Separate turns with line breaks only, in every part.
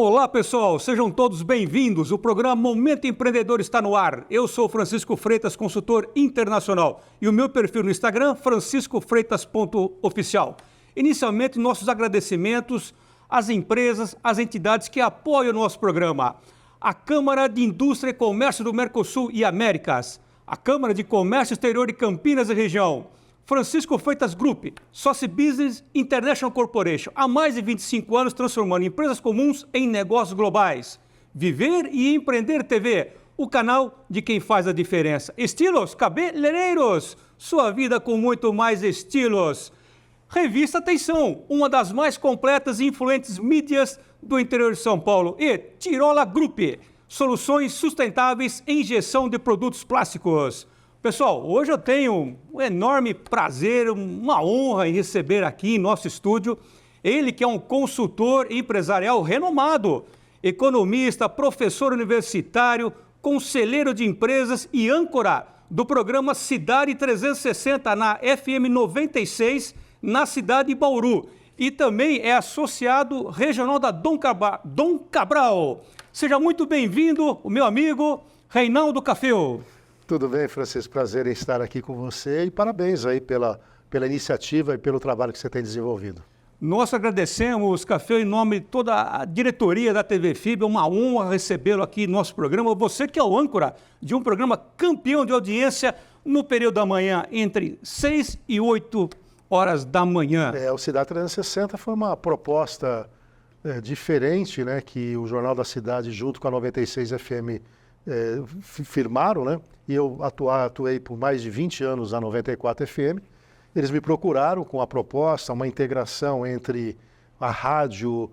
Olá pessoal, sejam todos bem-vindos. O programa Momento Empreendedor está no ar. Eu sou Francisco Freitas, consultor internacional, e o meu perfil no Instagram, franciscofreitas.oficial. Inicialmente, nossos agradecimentos às empresas, às entidades que apoiam o nosso programa. A Câmara de Indústria e Comércio do Mercosul e Américas, a Câmara de Comércio Exterior de Campinas e Região, Francisco Freitas Group, Soci Business International Corporation, há mais de 25 anos transformando empresas comuns em negócios globais. Viver e Empreender TV, o canal de quem faz a diferença. Estilos Cabeleireiros, sua vida com muito mais estilos. Revista Atenção, uma das mais completas e influentes mídias do interior de São Paulo. E Tirola Group, soluções sustentáveis em injeção de produtos plásticos. Pessoal, hoje eu tenho um enorme prazer, uma honra em receber aqui em nosso estúdio ele que é um consultor empresarial renomado, economista, professor universitário, conselheiro de empresas e âncora do programa Cidade 360 na FM 96, na cidade de Bauru. E também é associado regional da Dom Cabral. Seja muito bem-vindo, o meu amigo Reinaldo Cafeu.
Tudo bem, Francisco? Prazer em estar aqui com você e parabéns aí pela iniciativa e pelo trabalho que você tem desenvolvido.
Nós agradecemos, Café, em nome de toda a diretoria da TV FIB. É uma honra recebê-lo aqui no nosso programa. Você que é o âncora de um programa campeão de audiência no período da manhã, entre 6 e 8 horas da manhã.
O Cidade 360 foi uma proposta diferente, né, que o Jornal da Cidade, junto com a 96 FM, firmaram, né? E eu atuei por mais de 20 anos na 94 FM. Eles me procuraram com a proposta, uma integração entre a rádio,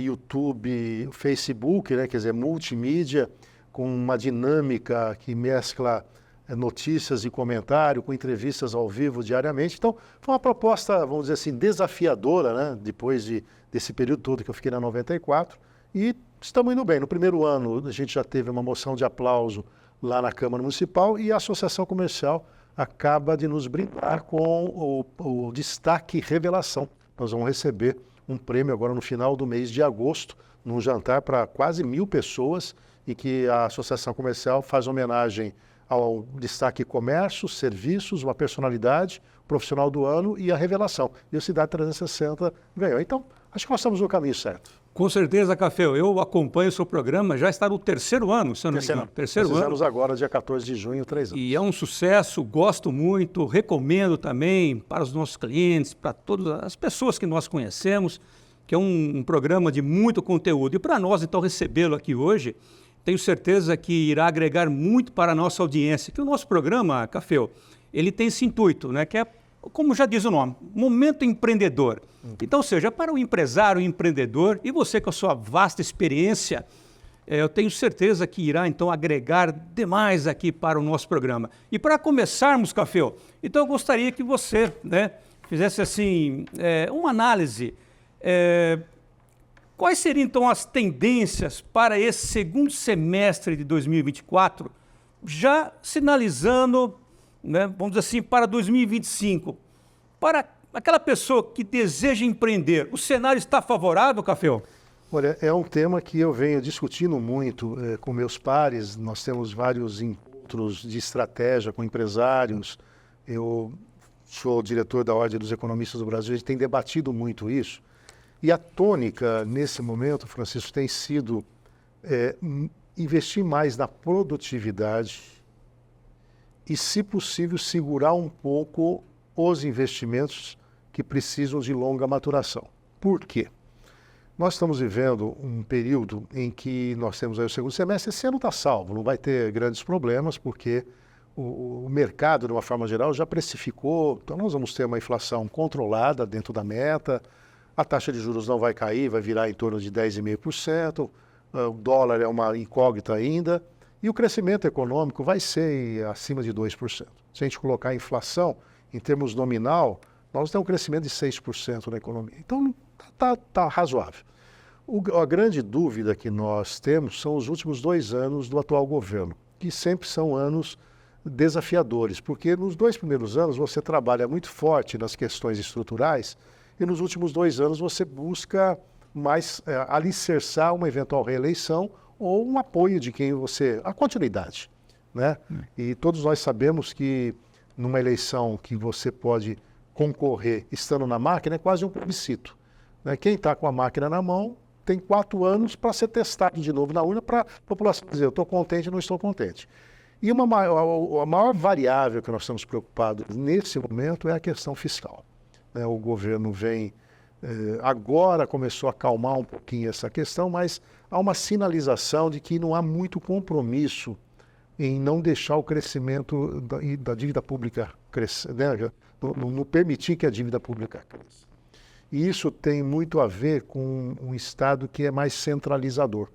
YouTube, Facebook, né? Quer dizer, multimídia, com uma dinâmica que mescla notícias e comentário, com entrevistas ao vivo diariamente. Então, foi uma proposta, vamos dizer assim, desafiadora, né? Depois desse período todo que eu fiquei na 94. E estamos indo bem. No primeiro ano, a gente já teve uma moção de aplauso lá na Câmara Municipal e a Associação Comercial acaba de nos brindar com o destaque revelação. Nós vamos receber um prêmio agora no final do mês de agosto, num jantar para quase 1.000 pessoas, e que a Associação Comercial faz homenagem ao destaque comércio, serviços, uma personalidade, profissional do ano e a revelação. E o Cidade 360 ganhou. Então, acho que nós estamos no caminho certo.
Com certeza, Café. Eu acompanho o seu programa, já está no terceiro ano, se eu não me engano. Terceiro ano.
Fizemos agora, dia 14 de junho, 3 anos.
E é um sucesso, gosto muito, recomendo também para os nossos clientes, para todas as pessoas que nós conhecemos, que é um programa de muito conteúdo. E para nós, então, recebê-lo aqui hoje, tenho certeza que irá agregar muito para a nossa audiência, que o nosso programa, Café, ele tem esse intuito, né, que é, como já diz o nome, Momento Empreendedor. Então, seja para o empresário, o empreendedor, e você com a sua vasta experiência, eu tenho certeza que irá, então, agregar demais aqui para o nosso programa. E para começarmos, Café, então eu gostaria que você, né, fizesse, assim, uma análise. Quais seriam, então, as tendências para esse segundo semestre de 2024, já sinalizando, né, vamos dizer assim, para 2025, para aquela pessoa que deseja empreender, o cenário está favorável, Café?
Olha, é um tema que eu venho discutindo muito com meus pares. Nós temos vários encontros de estratégia com empresários. Eu sou diretor da Ordem dos Economistas do Brasil, a gente tem debatido muito isso. E a tônica, nesse momento, Francisco, tem sido investir mais na produtividade e, se possível, segurar um pouco os investimentos que precisam de longa maturação. Por quê? Nós estamos vivendo um período em que nós temos aí o segundo semestre. Esse ano está salvo, não vai ter grandes problemas, porque o mercado, de uma forma geral, já precificou. Então, nós vamos ter uma inflação controlada dentro da meta, a taxa de juros não vai cair, vai virar em torno de 10,5%, o dólar é uma incógnita ainda, e o crescimento econômico vai ser acima de 2%. Se a gente colocar a inflação em termos nominal, nós temos um crescimento de 6% na economia. Então, está razoável. A grande dúvida que nós temos são os últimos 2 anos do atual governo, que sempre são anos desafiadores, porque nos 2 primeiros anos você trabalha muito forte nas questões estruturais e nos últimos 2 anos você busca mas alicerçar uma eventual reeleição ou um apoio de quem você... a continuidade, né? E todos nós sabemos que numa eleição que você pode concorrer estando na máquina é quase um plebiscito, né? Quem está com a máquina na mão tem 4 anos para ser testado de novo na urna para a população dizer eu estou contente ou não estou contente. E a maior variável que nós estamos preocupados nesse momento é a questão fiscal, né? O governo vem, agora começou a acalmar um pouquinho essa questão, mas há uma sinalização de que não há muito compromisso em não deixar o crescimento da dívida pública crescer, né? Não permitir que a dívida pública cresça. E isso tem muito a ver com um Estado que é mais centralizador,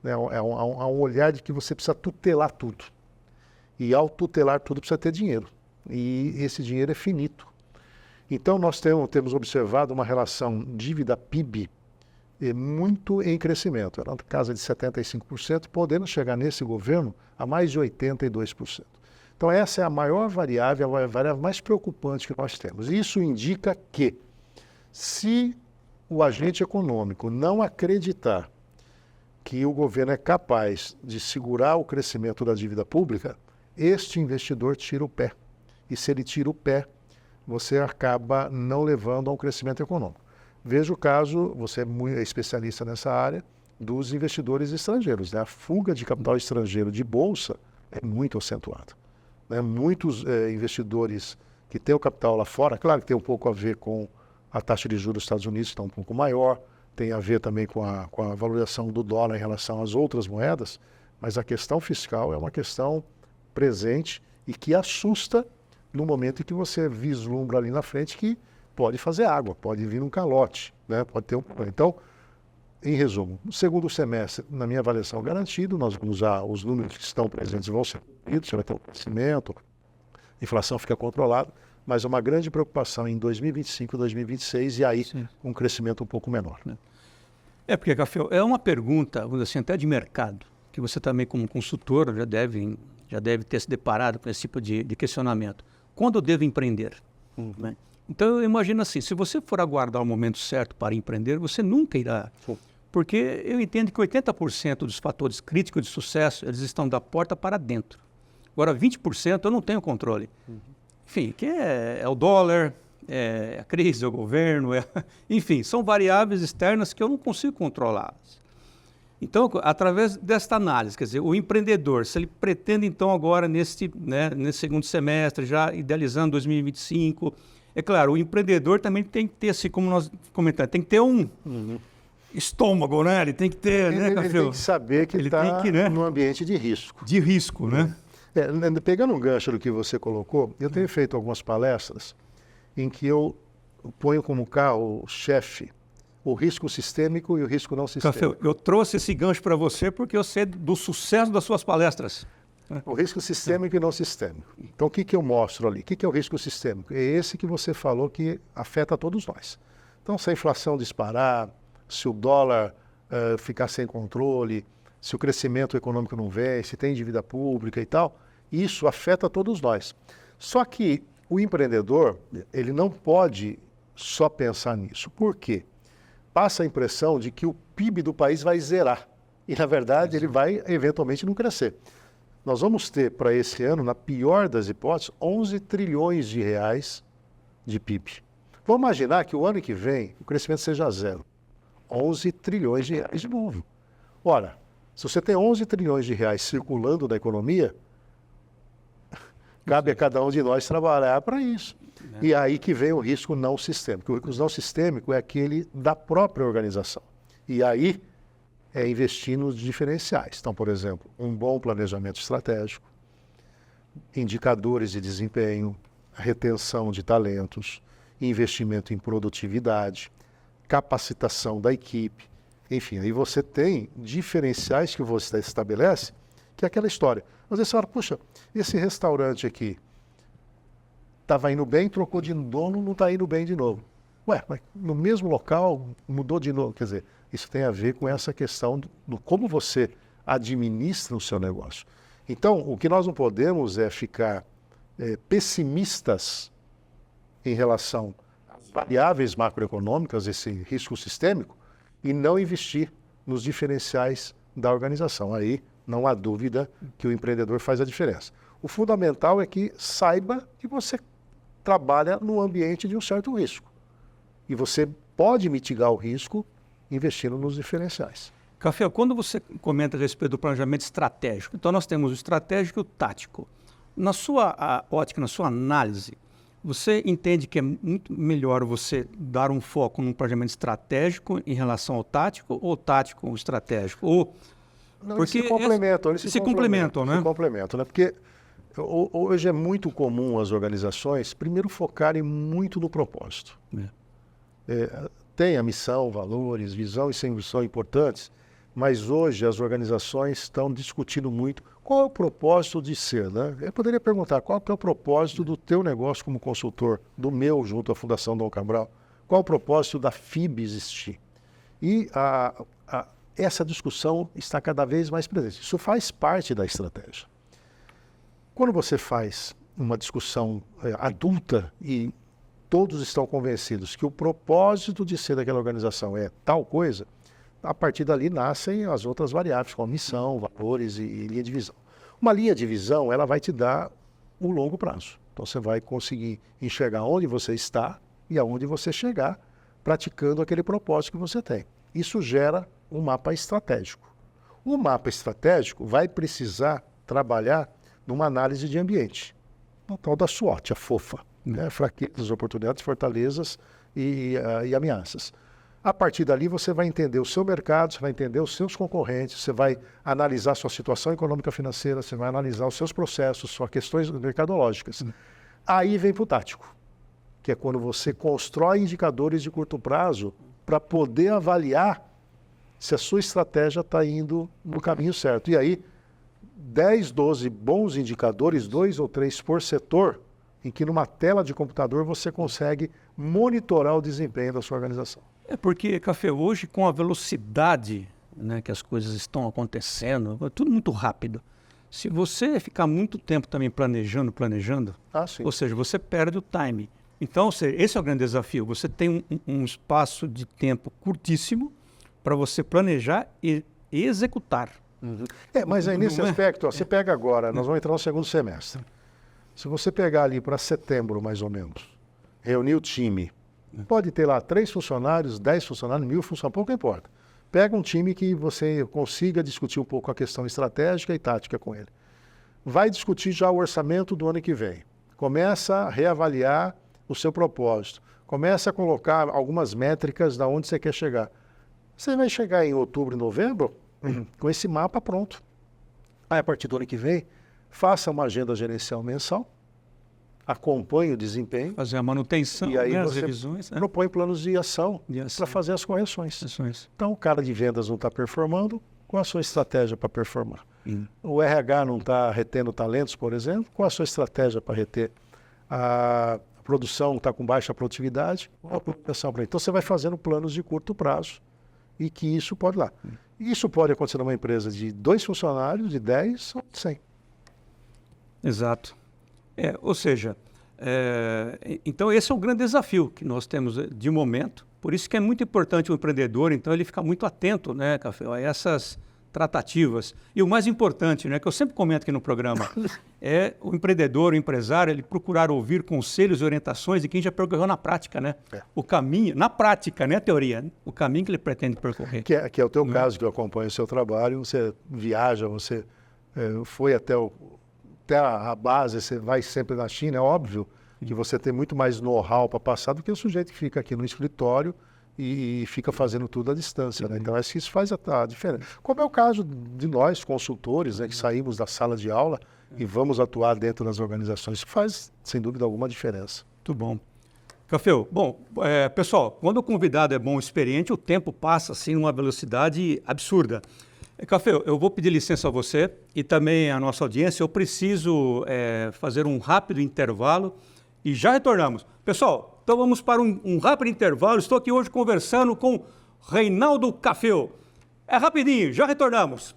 né? Há um olhar de que você precisa tutelar tudo. E ao tutelar tudo precisa ter dinheiro. E esse dinheiro é finito. Então nós temos observado uma relação dívida-PIB muito em crescimento. Ela na casa de 75%, podendo chegar nesse governo a mais de 82%. Então essa é a maior variável, a variável mais preocupante que nós temos. Isso indica que, se o agente econômico não acreditar que o governo é capaz de segurar o crescimento da dívida pública, este investidor tira o pé. E se ele tira o pé, você acaba não levando a um crescimento econômico. Veja o caso, você é muito especialista nessa área, dos investidores estrangeiros, né? A fuga de capital estrangeiro de bolsa é muito acentuada, né? Muitos investidores que têm o capital lá fora, claro que tem um pouco a ver com a taxa de juros dos Estados Unidos, que está um pouco maior, tem a ver também com a valorização do dólar em relação às outras moedas, mas a questão fiscal é uma questão presente e que assusta no momento em que você vislumbra ali na frente que pode fazer água, pode vir um calote, né? Pode ter Então, em resumo, no segundo semestre, na minha avaliação, garantido, nós vamos usar os números que estão presentes, vão ser cumpridos, você vai ter um crescimento, a inflação fica controlada, mas uma grande preocupação em 2025 e 2026, e aí sim, um crescimento um pouco menor.
Porque, Café, é uma pergunta, vamos dizer assim, até de mercado, que você também como consultor já deve ter se deparado com esse tipo de questionamento. Quando eu devo empreender? Né? Então, eu imagino assim, se você for aguardar o momento certo para empreender, você nunca irá. Porque eu entendo que 80% dos fatores críticos de sucesso, eles estão da porta para dentro. Agora, 20% eu não tenho controle. Enfim, que é o dólar, é a crise, é o governo, enfim, são variáveis externas que eu não consigo controlar. Então, através desta análise, quer dizer, o empreendedor, se ele pretende então agora nesse segundo semestre, já idealizando 2025, é claro, o empreendedor também tem que ter, assim como nós comentamos, tem que ter um estômago, né? Ele tem que ter,
ele tem que saber que ele está num ambiente de risco.
De risco, né?
Pegando um gancho do que você colocou, eu tenho feito algumas palestras em que eu ponho como carro-chefe o risco sistêmico e o risco não sistêmico.
Café, eu trouxe esse gancho para você porque eu sei do sucesso das suas palestras.
O risco sistêmico e não sistêmico. Então, o que eu mostro ali? O que é o risco sistêmico? É esse que você falou que afeta todos nós. Então, se a inflação disparar, se o dólar ficar sem controle, se o crescimento econômico não vem, se tem dívida pública e tal, isso afeta todos nós. Só que o empreendedor, ele não pode só pensar nisso. Por quê? Passa a impressão de que o PIB do país vai zerar. E, na verdade, ele vai, eventualmente, não crescer. Nós vamos ter, para esse ano, na pior das hipóteses, 11 trilhões de reais de PIB. Vamos imaginar que o ano que vem o crescimento seja zero. 11 trilhões de reais de novo. Ora, se você tem 11 trilhões de reais circulando na economia, cabe a cada um de nós trabalhar para isso. E aí que vem o risco não sistêmico. O risco não sistêmico é aquele da própria organização. E aí é investir nos diferenciais. Então, por exemplo, um bom planejamento estratégico, indicadores de desempenho, retenção de talentos, investimento em produtividade, capacitação da equipe. Enfim, aí você tem diferenciais que você estabelece, que é aquela história. Às vezes você fala, puxa, esse restaurante aqui estava indo bem, trocou de dono, não está indo bem de novo. Ué, mas no mesmo local mudou de novo. Quer dizer, isso tem a ver com essa questão do como você administra o seu negócio. Então, o que nós não podemos é ficar pessimistas em relação às variáveis macroeconômicas, esse risco sistêmico, e não investir nos diferenciais da organização. Aí não há dúvida que o empreendedor faz a diferença. O fundamental é que saiba que você trabalha no ambiente de um certo risco. E você pode mitigar o risco investindo nos diferenciais.
Café, quando você comenta a respeito do planejamento estratégico, então nós temos o estratégico e o tático. Na sua ótica, na sua análise, você entende que é muito melhor você dar um foco num planejamento estratégico em relação ao tático ou tático ao estratégico? Ou...
Não, porque eles se complementam,
né?
Se complementam, né? Porque hoje é muito comum as organizações, primeiro, focarem muito no propósito. Tem a missão, valores, visão e sem são importantes, mas hoje as organizações estão discutindo muito qual é o propósito de ser, né? Eu poderia perguntar, qual é o propósito do teu negócio como consultor, do meu junto à Fundação Dom Cabral? Qual é o propósito da FIB existir? E essa discussão está cada vez mais presente. Isso faz parte da estratégia. Quando você faz uma discussão adulta e todos estão convencidos que o propósito de ser daquela organização é tal coisa, a partir dali nascem as outras variáveis, como missão, valores e linha de visão. Uma linha de visão, ela vai te dar o longo prazo. Então você vai conseguir enxergar onde você está e aonde você chegar, praticando aquele propósito que você tem. Isso gera um mapa estratégico. O mapa estratégico vai precisar trabalhar numa análise de ambiente, o tal da SWOT, a FOFA, né? Fraquezas, oportunidades, fortalezas e ameaças. A partir dali você vai entender o seu mercado, você vai entender os seus concorrentes, você vai analisar sua situação econômica financeira, você vai analisar os seus processos, suas questões mercadológicas. Aí vem para o tático, que é quando você constrói indicadores de curto prazo para poder avaliar se a sua estratégia está indo no caminho certo. E aí, 10, 12 bons indicadores, 2 ou 3 por setor, em que numa tela de computador você consegue monitorar o desempenho da sua organização.
É porque, Café, hoje com a velocidade, né, que as coisas estão acontecendo, é tudo muito rápido. Se você ficar muito tempo também planejando, ou seja, você perde o time. Então, esse é o grande desafio. Você tem um espaço de tempo curtíssimo para você planejar e executar.
Mas aí nesse aspecto, você pega agora, nós vamos entrar no segundo semestre. Se você pegar ali para setembro, mais ou menos, reunir o time, pode ter lá 3 funcionários, 10 funcionários, 1000 funcionários, pouco importa. Pega um time que você consiga discutir um pouco a questão estratégica e tática com ele. Vai discutir já o orçamento do ano que vem. Começa a reavaliar o seu propósito. Começa a colocar algumas métricas da onde você quer chegar. Você vai chegar em outubro e novembro com esse mapa pronto. Aí, a partir do ano que vem, faça uma agenda gerencial mensal, acompanhe o desempenho.
Fazer a manutenção,
e aí
as
você
revisões.
propõe planos de ação para fazer as correções. Então, o cara de vendas não está performando, qual a sua estratégia para performar? O RH não está retendo talentos, por exemplo, qual a sua estratégia para reter? A produção está com baixa produtividade, qual a produção para isso? Então, você vai fazendo planos de curto prazo e que isso pode lá. Isso pode acontecer numa empresa de 2 funcionários, de 10 ou de 100.
Exato. Ou seja, então esse é o grande desafio que nós temos de momento. Por isso que é muito importante o empreendedor, então, ele ficar muito atento, né, Café, a essas tratativas. E o mais importante, né, que eu sempre comento aqui no programa, é o empreendedor, o empresário, ele procurar ouvir conselhos e orientações de quem já percorreu na prática, né? O caminho, na prática, né, teoria, né? O caminho que ele pretende percorrer.
Que é o teu caso, que eu acompanho o seu trabalho, você viaja, você foi até a base, você vai sempre na China, é óbvio que você tem muito mais know-how para passar do que o sujeito que fica aqui no escritório e fica fazendo tudo à distância, né? Então, acho que isso faz a diferença. Como é o caso de nós, consultores, né, que saímos da sala de aula e vamos atuar dentro das organizações. Isso faz, sem dúvida alguma, diferença.
Muito bom. Cafeu, bom, pessoal, quando o convidado é bom e experiente, o tempo passa assim numa velocidade absurda. Cafeu, eu vou pedir licença a você e também a nossa audiência. Eu preciso fazer um rápido intervalo e já retornamos. Pessoal, então vamos para um rápido intervalo. Estou aqui hoje conversando com Reinaldo Cafeu. É rapidinho, já retornamos.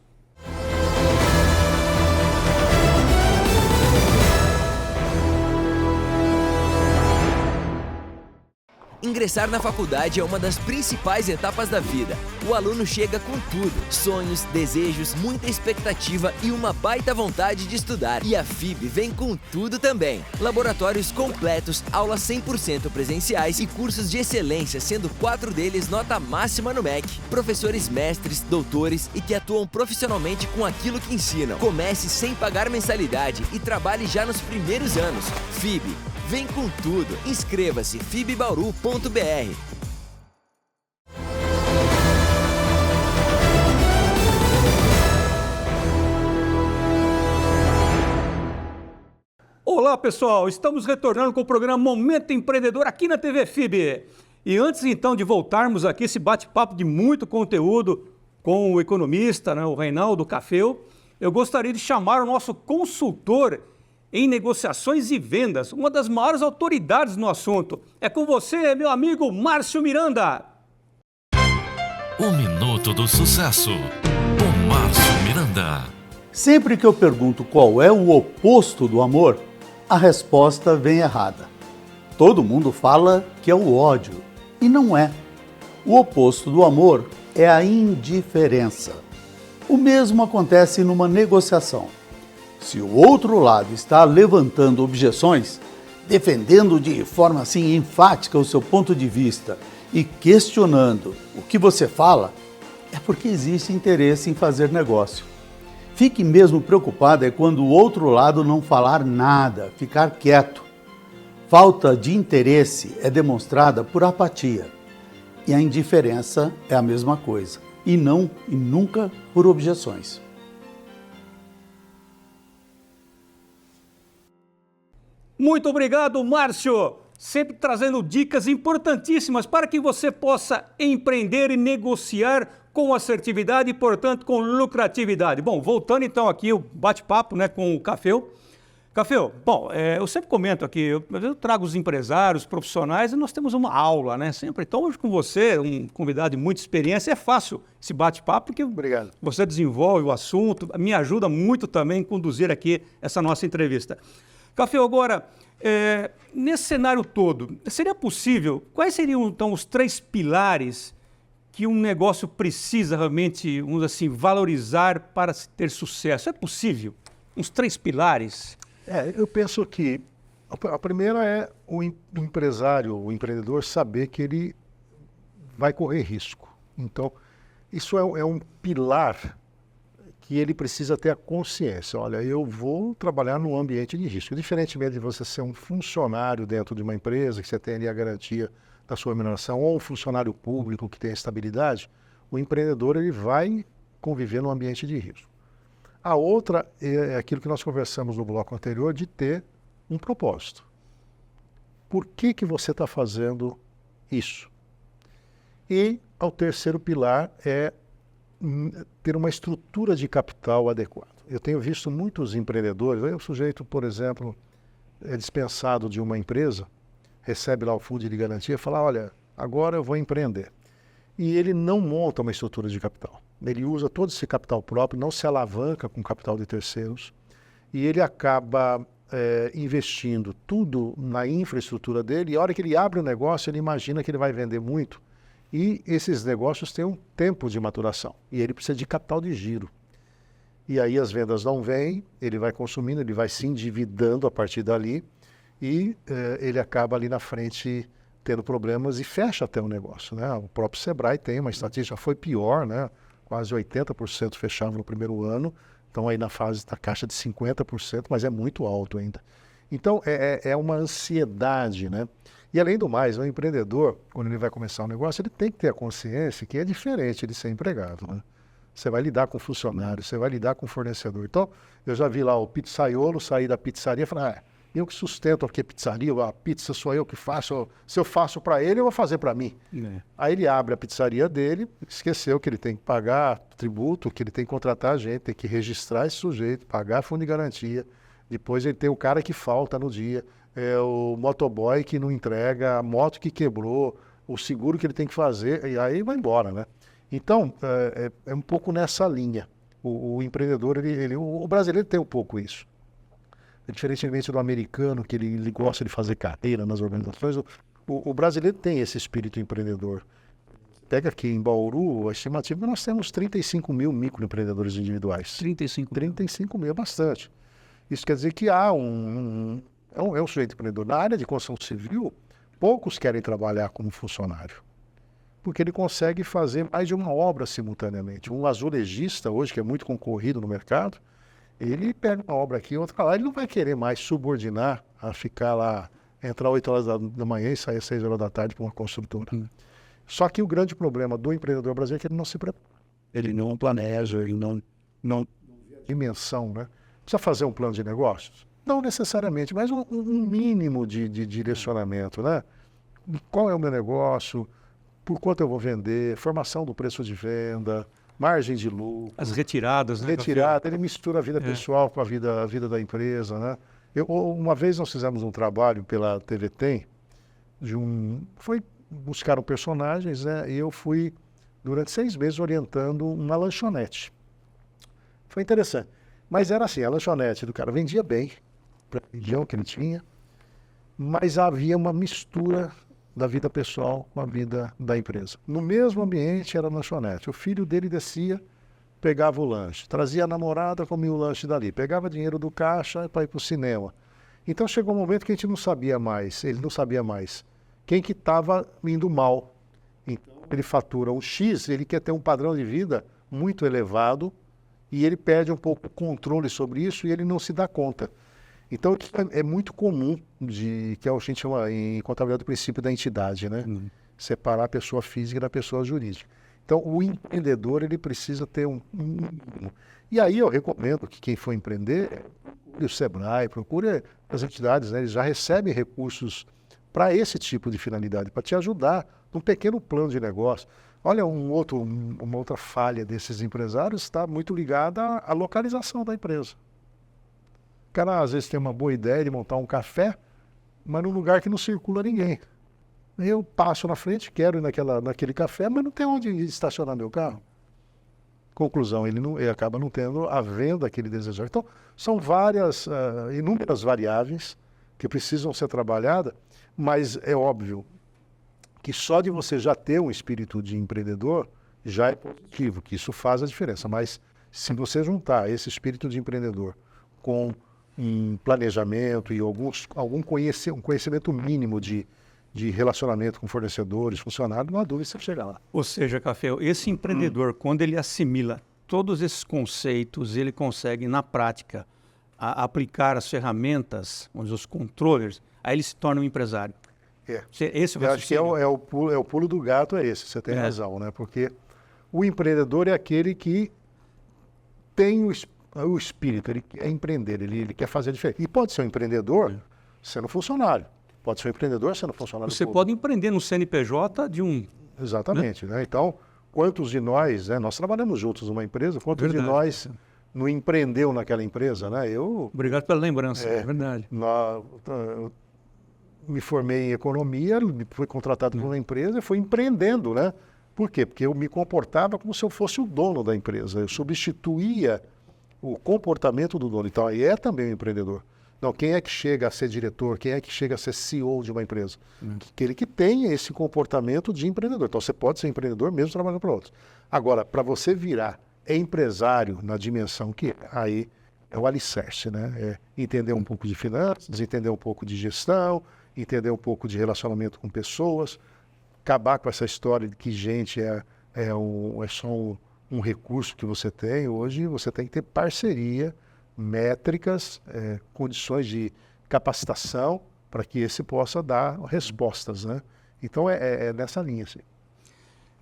Ingressar na faculdade é uma das principais etapas da vida. O aluno chega com tudo: sonhos, desejos, muita expectativa e uma baita vontade de estudar. E a FIB vem com tudo também. Laboratórios completos, aulas 100% presenciais e cursos de excelência, sendo 4 deles nota máxima no MEC. Professores mestres, doutores e que atuam profissionalmente com aquilo que ensinam. Comece sem pagar mensalidade e trabalhe já nos primeiros anos. FIB. Vem com tudo. Inscreva-se fibbauru.br.
Olá, pessoal. Estamos retornando com o programa Momento Empreendedor aqui na TV FIB. E antes, então, de voltarmos aqui esse bate-papo de muito conteúdo com o economista, né, o Reinaldo Cafeu, eu gostaria de chamar o nosso consultor em negociações e vendas, uma das maiores autoridades no assunto. É com você, meu amigo Márcio Miranda.
O Minuto do Sucesso, com Márcio Miranda.
Sempre que eu pergunto qual é o oposto do amor, a resposta vem errada. Todo mundo fala que é o ódio, e não é. O oposto do amor é a indiferença. O mesmo acontece numa negociação. Se o outro lado está levantando objeções, defendendo de forma assim enfática o seu ponto de vista e questionando o que você fala, é porque existe interesse em fazer negócio. Fique mesmo preocupado é quando o outro lado não falar nada, ficar quieto. Falta de interesse é demonstrada por apatia. E a indiferença é a mesma coisa, e nunca por objeções.
Muito obrigado, Márcio, sempre trazendo dicas importantíssimas para que você possa empreender e negociar com assertividade e, portanto, com lucratividade. Bom, voltando então aqui o bate-papo, né, com o Cafeu. Cafeu, bom, eu sempre comento aqui, eu trago os empresários, profissionais, e nós temos uma aula, né, sempre. Então, hoje com você, um convidado de muita experiência, é fácil esse bate-papo, porque
Obrigado.
Você desenvolve o assunto, me ajuda muito também a conduzir aqui essa nossa entrevista. Café, agora, nesse cenário todo, seria possível, quais seriam então os 3 pilares que um negócio precisa realmente, vamos assim, valorizar para ter sucesso? É possível? Uns 3 pilares?
Eu penso que a primeira é o empresário, o empreendedor saber que ele vai correr risco. Então, isso é um pilar que ele precisa ter a consciência. Olha, eu vou trabalhar num ambiente de risco. Diferentemente de você ser um funcionário dentro de uma empresa, que você tem ali a garantia da sua remuneração, ou um funcionário público que tem a estabilidade, o empreendedor ele vai conviver num ambiente de risco. A outra é aquilo que nós conversamos no bloco anterior, de ter um propósito. Por que você está fazendo isso? E o terceiro pilar é ter uma estrutura de capital adequada. Eu tenho visto muitos empreendedores, o sujeito, por exemplo, é dispensado de uma empresa, recebe lá o fundo de garantia e fala, olha, agora eu vou empreender. E ele não monta uma estrutura de capital. Ele usa todo esse capital próprio, não se alavanca com capital de terceiros, e ele acaba investindo tudo na infraestrutura dele, e a hora que ele abre o negócio, ele imagina que ele vai vender muito, e esses negócios têm um tempo de maturação, e ele precisa de capital de giro. E aí as vendas não vêm, ele vai consumindo, ele vai se endividando a partir dali, e ele acaba ali na frente tendo problemas e fecha até o negócio, né? O próprio Sebrae tem uma estatística, foi pior, né? Quase 80% fechavam no primeiro ano, então aí na fase da caixa de 50%, mas é muito alto ainda. Então é uma ansiedade, né? E além do mais, o empreendedor, quando ele vai começar um negócio, ele tem que ter a consciência que é diferente de ser empregado, né? Você vai lidar com funcionário, você vai lidar com fornecedor. Então, eu já vi lá o pizzaiolo sair da pizzaria e falar, eu que sustento aqui a pizzaria, a pizza sou eu que faço, se eu faço para ele, eu vou fazer para mim. Aí ele abre a pizzaria dele, esqueceu que ele tem que pagar tributo, que ele tem que contratar gente, tem que registrar esse sujeito, pagar fundo de garantia. Depois ele tem o cara que falta no dia, o motoboy que não entrega, a moto que quebrou, o seguro que ele tem que fazer, e aí vai embora, né? Então, é um pouco nessa linha. O empreendedor, o brasileiro tem um pouco isso. Diferentemente do americano, que ele gosta de fazer carreira nas organizações, O brasileiro tem esse espírito empreendedor. Pega aqui em Bauru, a estimativa, nós temos 35 mil microempreendedores individuais. 35 mil é bastante. Isso quer dizer que há um sujeito empreendedor. Na área de construção civil, poucos querem trabalhar como funcionário, porque ele consegue fazer mais de uma obra simultaneamente. Um azulejista, hoje, que é muito concorrido no mercado, ele pega uma obra aqui, outra lá, ele não vai querer mais subordinar a ficar lá, entrar 8 horas da manhã e sair às 6 horas da tarde para uma construtora. Só que o grande problema do empreendedor brasileiro é que ele não se prepara. Ele não planeja, ele não dimensão, né? Precisa fazer um plano de negócios? Não necessariamente, mas um mínimo de direcionamento, né? Qual é o meu negócio? Por quanto eu vou vender? Formação do preço de venda, margem de lucro.
As retiradas, né?
Retirada, ele mistura a vida pessoal com a vida da empresa, né? Uma vez nós fizemos um trabalho pela TV Tem, buscaram personagens, né? E eu fui, durante 6 meses, orientando uma lanchonete. Foi interessante. Mas era assim, a lanchonete do cara vendia bem, para a região que ele tinha, mas havia uma mistura da vida pessoal com a vida da empresa. No mesmo ambiente era a lanchonete. O filho dele descia, pegava o lanche, trazia a namorada, comia o lanche dali, pegava dinheiro do caixa para ir para o cinema. Então chegou um momento que a gente não sabia mais, ele não sabia mais quem que estava indo mal. Então ele fatura um X, ele quer ter um padrão de vida muito elevado e ele perde um pouco o controle sobre isso e ele não se dá conta. Então isso é muito comum, que a gente chama em contabilidade do princípio da entidade, né? Separar a pessoa física da pessoa jurídica. Então o empreendedor ele precisa ter um mínimo. E aí eu recomendo que quem for empreender, procure o Sebrae, procure as entidades, né? Eles já recebem recursos para esse tipo de finalidade, para te ajudar num pequeno plano de negócio. Olha, uma outra falha desses empresários está muito ligada à localização da empresa. O cara às vezes tem uma boa ideia de montar um café, mas num lugar que não circula ninguém. Eu passo na frente, quero ir naquele café, mas não tem onde estacionar meu carro. Conclusão, ele acaba não tendo a venda que ele desejava. Então, são inúmeras variáveis que precisam ser trabalhadas, mas é óbvio que só de você já ter um espírito de empreendedor já é positivo, que isso faz a diferença. Mas se você juntar esse espírito de empreendedor com um planejamento e um conhecimento mínimo de relacionamento com fornecedores, funcionários, não há dúvida que você chegar lá.
Ou seja, Café, esse empreendedor, quando ele assimila todos esses conceitos, ele consegue, na prática, aplicar as ferramentas, os controllers, aí ele se torna um empresário. Esse
eu acho que é o pulo do gato, você tem razão, né? Porque o empreendedor é aquele que tem o espírito, ele quer empreender, ele quer fazer diferente. E pode ser um empreendedor sendo funcionário, pode ser um empreendedor sendo funcionário
Você
público.
pode empreender no CNPJ de um...
Exatamente, né? Então, quantos de nós, nós trabalhamos juntos numa empresa, quantos de nós não empreendeu naquela empresa, né?
Obrigado pela lembrança, é verdade.
Eu me formei em economia, fui contratado por uma empresa e fui empreendendo, né? Por quê? Porque eu me comportava como se eu fosse o dono da empresa. Eu substituía o comportamento do dono. Então, aí é também um empreendedor. Não, quem é que chega a ser diretor? Quem é que chega a ser CEO de uma empresa? Aquele que tenha esse comportamento de empreendedor. Então, você pode ser empreendedor mesmo trabalhando para outros. Agora, para você virar empresário na dimensão que aí é o alicerce, né? É entender um pouco de finanças, entender um pouco de gestão, entender um pouco de relacionamento com pessoas, acabar com essa história de que gente é só um recurso que você tem. Hoje você tem que ter parceria, métricas, condições de capacitação para que esse possa dar respostas, né? Então é nessa linha, assim.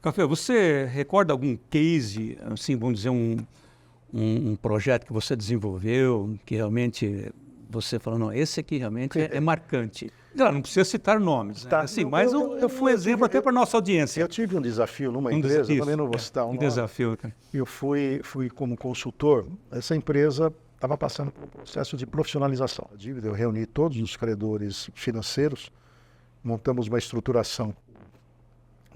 Café, você recorda algum case, assim, vamos dizer, um projeto que você desenvolveu, que realmente você falou, não, esse aqui realmente é marcante? Claro, não precisa citar nomes, né? Assim, mas eu fui exemplo até para a nossa audiência.
Eu tive um desafio numa empresa, também não vou citar um nome.
Desafio.
Eu fui como consultor. Essa empresa estava passando por um processo de profissionalização da dívida. Eu reuni todos os credores financeiros, montamos uma estruturação,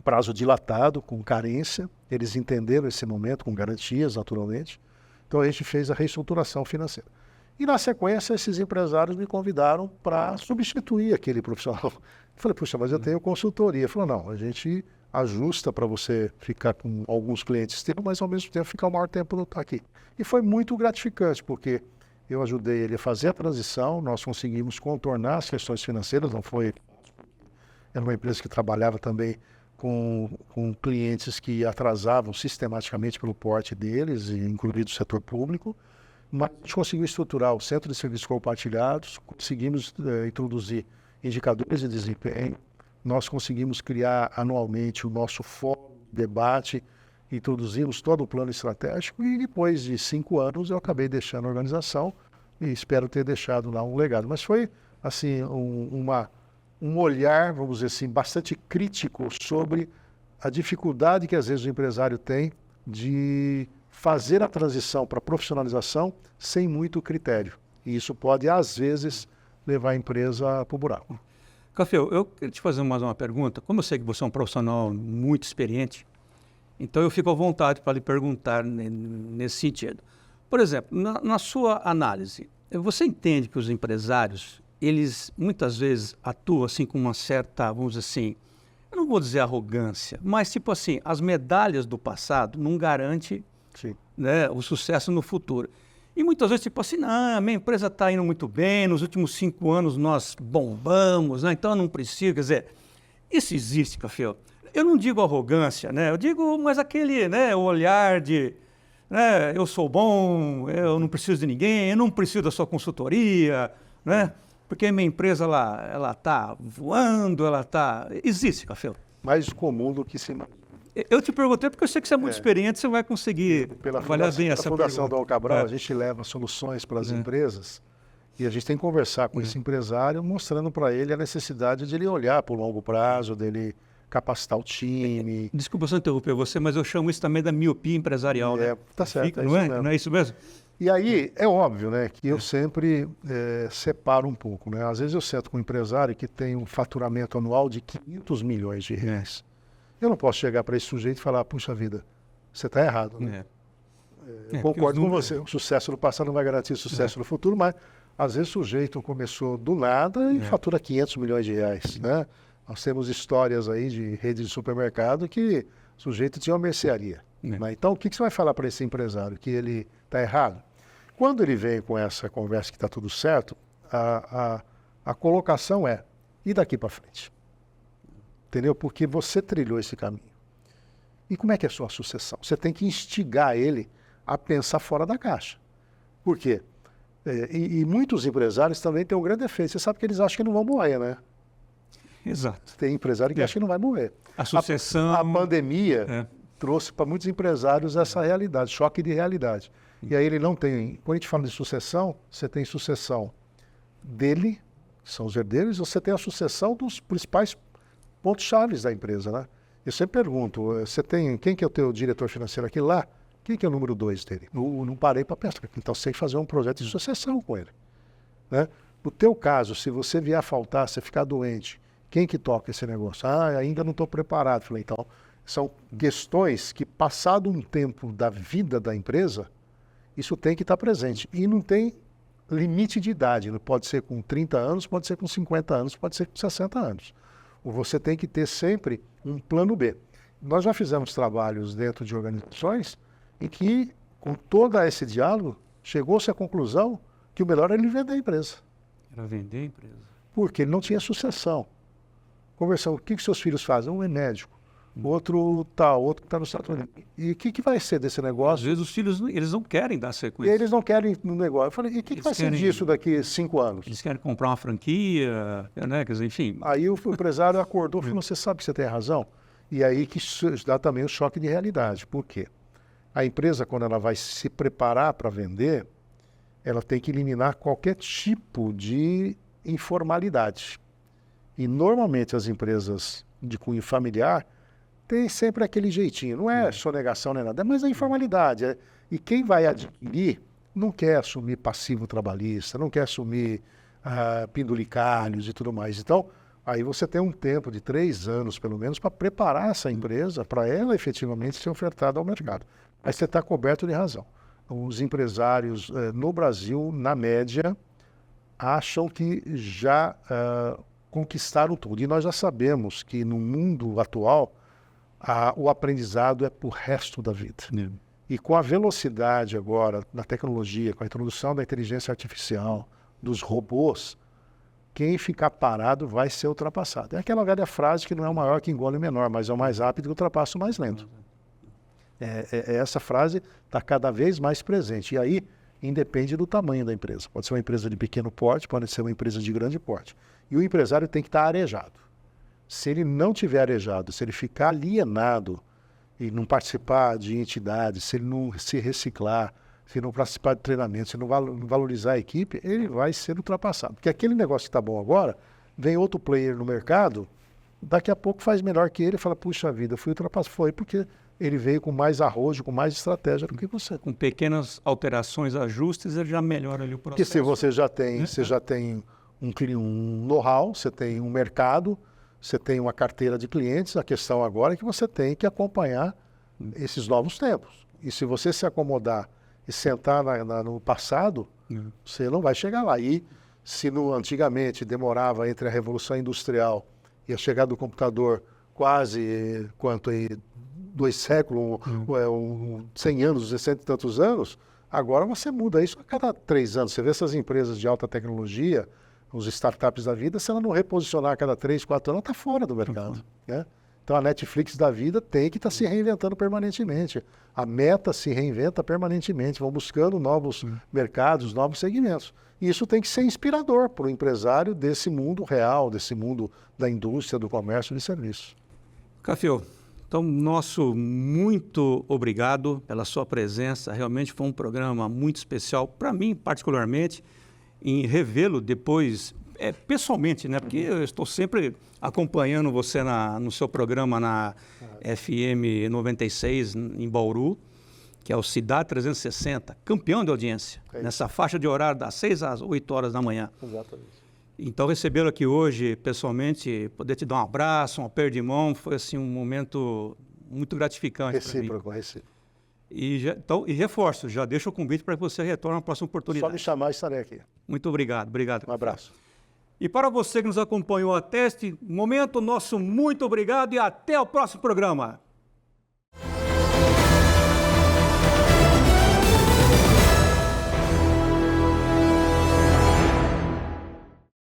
prazo dilatado, com carência. Eles entenderam esse momento, com garantias, naturalmente. Então a gente fez a reestruturação financeira. E, na sequência, esses empresários me convidaram para substituir aquele profissional. Eu falei, puxa, mas eu tenho consultoria. Ele falou, não, a gente ajusta para você ficar com alguns clientes, mas ao mesmo tempo ficar o maior tempo no aqui. E foi muito gratificante, porque eu ajudei ele a fazer a transição, nós conseguimos contornar as questões financeiras, não foi... Era uma empresa que trabalhava também com clientes que atrasavam sistematicamente pelo porte deles, incluído o setor público, mas a gente conseguiu estruturar o Centro de Serviços Compartilhados, conseguimos introduzir indicadores de desempenho, nós conseguimos criar anualmente o nosso fórum de debate, introduzimos todo o plano estratégico e depois de 5 anos eu acabei deixando a organização e espero ter deixado lá um legado. Mas foi assim um olhar, vamos dizer assim, bastante crítico sobre a dificuldade que às vezes o empresário tem de fazer a transição para a profissionalização sem muito critério. E isso pode, às vezes, levar a empresa para o buraco.
Café, eu queria te fazer mais uma pergunta. Como eu sei que você é um profissional muito experiente, então eu fico à vontade para lhe perguntar nesse sentido. Por exemplo, na sua análise, você entende que os empresários, eles muitas vezes atuam assim com uma certa, vamos dizer assim, eu não vou dizer arrogância, mas tipo assim, as medalhas do passado não garantem, né, o sucesso no futuro. E muitas vezes, tipo assim, não, a minha empresa está indo muito bem, nos últimos 5 anos nós bombamos, né, então eu não preciso, quer dizer, isso existe, Café. Eu não digo arrogância, né, eu digo, mas aquele, né, o olhar de, né, eu sou bom, eu não preciso de ninguém, eu não preciso da sua consultoria, né, porque minha empresa, ela está voando, ela está... Existe, Café.
Mais comum do que se imagina.
Eu te perguntei porque eu sei que você é muito experiente, você vai conseguir avaliar bem essa pergunta.
A Fundação Dom Cabral, a gente leva soluções para as empresas e a gente tem que conversar com esse empresário, mostrando para ele a necessidade de ele olhar para o longo prazo, dele capacitar o time.
Desculpa se eu interromper você, mas eu chamo isso também da miopia empresarial, né?
Tá certo,
não é isso mesmo?
E aí, é óbvio, né, que eu sempre separo um pouco, né? Às vezes eu sento com um empresário que tem um faturamento anual de 500 milhões de reais. Eu não posso chegar para esse sujeito e falar, puxa vida, você está errado, né? Concordo com você, o sucesso no passado não vai garantir sucesso no futuro, mas às vezes o sujeito começou do nada e fatura 500 milhões de reais, né? Nós temos histórias aí de redes de supermercado que o sujeito tinha uma mercearia. Né? Então, o que você vai falar para esse empresário? Que ele está errado? Quando ele vem com essa conversa que está tudo certo, a colocação é, e daqui para frente? Entendeu? Porque você trilhou esse caminho. E como é que é a sua sucessão? Você tem que instigar ele a pensar fora da caixa. Por quê? E muitos empresários também têm um grande defeito. Você sabe que eles acham que não vão morrer, né?
Exato.
Tem empresário que acha que não vai morrer.
A sucessão...
A pandemia trouxe para muitos empresários essa realidade, choque de realidade. E aí ele não tem... Quando a gente fala de sucessão, você tem sucessão dele, que são os herdeiros, e você tem a sucessão dos principais pontos-chave da empresa, né? Eu sempre pergunto, quem que é o teu diretor financeiro aqui lá? Quem que é o número 2 dele? Não parei para pensar, então você tem que fazer um projeto de sucessão com ele, né? No teu caso, se você vier a faltar, você ficar doente, quem que toca esse negócio? Ainda não estou preparado. Falei, então, são questões que, passado um tempo da vida da empresa, isso tem que estar presente. E não tem limite de idade, não pode ser com 30 anos, pode ser com 50 anos, pode ser com 60 anos. Você tem que ter sempre um plano B. Nós já fizemos trabalhos dentro de organizações em que, com todo esse diálogo, chegou-se à conclusão que o melhor era ele vender a empresa.
Era vender a empresa.
Porque ele não tinha sucessão. Conversamos, o que seus filhos fazem? Um é médico, outro está no Estados Unidos. E o que vai ser desse negócio?
Às vezes os filhos, eles não querem dar sequência.
Eles não querem no negócio. Eu falei, e o que vai ser disso daqui 5 anos?
Eles querem comprar uma franquia, né? Quer dizer, enfim.
Aí o empresário acordou e falou, você sabe que você tem razão? E aí que dá também o choque de realidade. Por quê? A empresa, quando ela vai se preparar para vender, ela tem que eliminar qualquer tipo de informalidade. E normalmente as empresas de cunho familiar têm sempre aquele jeitinho. Não é sonegação nem nada, mas a informalidade. E quem vai adquirir não quer assumir passivo trabalhista, não quer assumir penduricalhos e tudo mais. Então, aí você tem um tempo de 3 anos, pelo menos, para preparar essa empresa, para ela efetivamente ser ofertada ao mercado. Aí você está coberto de razão. os empresários no Brasil, na média, acham que já conquistaram tudo. E nós já sabemos que no mundo atual, o aprendizado é para o resto da vida. E com a velocidade agora da tecnologia, com a introdução da inteligência artificial, dos robôs, quem ficar parado vai ser ultrapassado. É aquela velha frase que não é o maior que engole o menor, mas é o mais rápido que ultrapassa o mais lento. Essa frase está cada vez mais presente. E aí, independe do tamanho da empresa. Pode ser uma empresa de pequeno porte, pode ser uma empresa de grande porte. E o empresário tem que estar arejado. Se ele não tiver arejado, se ele ficar alienado e não participar de entidades, se ele não se reciclar, se não participar de treinamento, se não valorizar a equipe, ele vai ser ultrapassado. Porque aquele negócio que está bom agora, vem outro player no mercado, daqui a pouco faz melhor que ele e fala, puxa vida, fui ultrapassado. Foi porque ele veio com mais arrojo, com mais estratégia do que você.
Com pequenas alterações, ajustes, ele já melhora ali o processo.
Porque se você já tem, um know-how, você tem um mercado, você tem uma carteira de clientes, a questão agora é que você tem que acompanhar esses novos tempos. E se você se acomodar e sentar no passado, você não vai chegar lá. E se antigamente demorava entre a Revolução Industrial e a chegada do computador quase, 2 séculos, 100 anos, 60 e tantos anos, agora você muda isso a cada 3 anos. Você vê essas empresas de alta tecnologia, os startups da vida, se ela não reposicionar a cada 3, 4 anos, ela está fora do mercado. Né? Então a Netflix da vida tem que estar se reinventando permanentemente. A Meta se reinventa permanentemente, vão buscando novos mercados, novos segmentos. E isso tem que ser inspirador para o empresário desse mundo real, desse mundo da indústria, do comércio e de serviços.
Cafio, então, nosso muito obrigado pela sua presença. Realmente foi um programa muito especial, para mim particularmente, em revê-lo depois, pessoalmente, né? Porque eu estou sempre acompanhando você no seu programa na FM 96, em Bauru, que é o Cidade 360, campeão de audiência, nessa faixa de horário das 6 às 8 horas da manhã.
Exatamente.
Então, recebê-lo aqui hoje, pessoalmente, poder te dar um abraço, um aperto de mão, foi assim, um momento muito gratificante.
Recíproco.
E reforço, já deixo o convite para que você retorne na próxima oportunidade.
Só me chamar, estarei aqui.
Muito obrigado.
Um abraço.
E para você que nos acompanhou até este momento, nosso muito obrigado e até o próximo programa.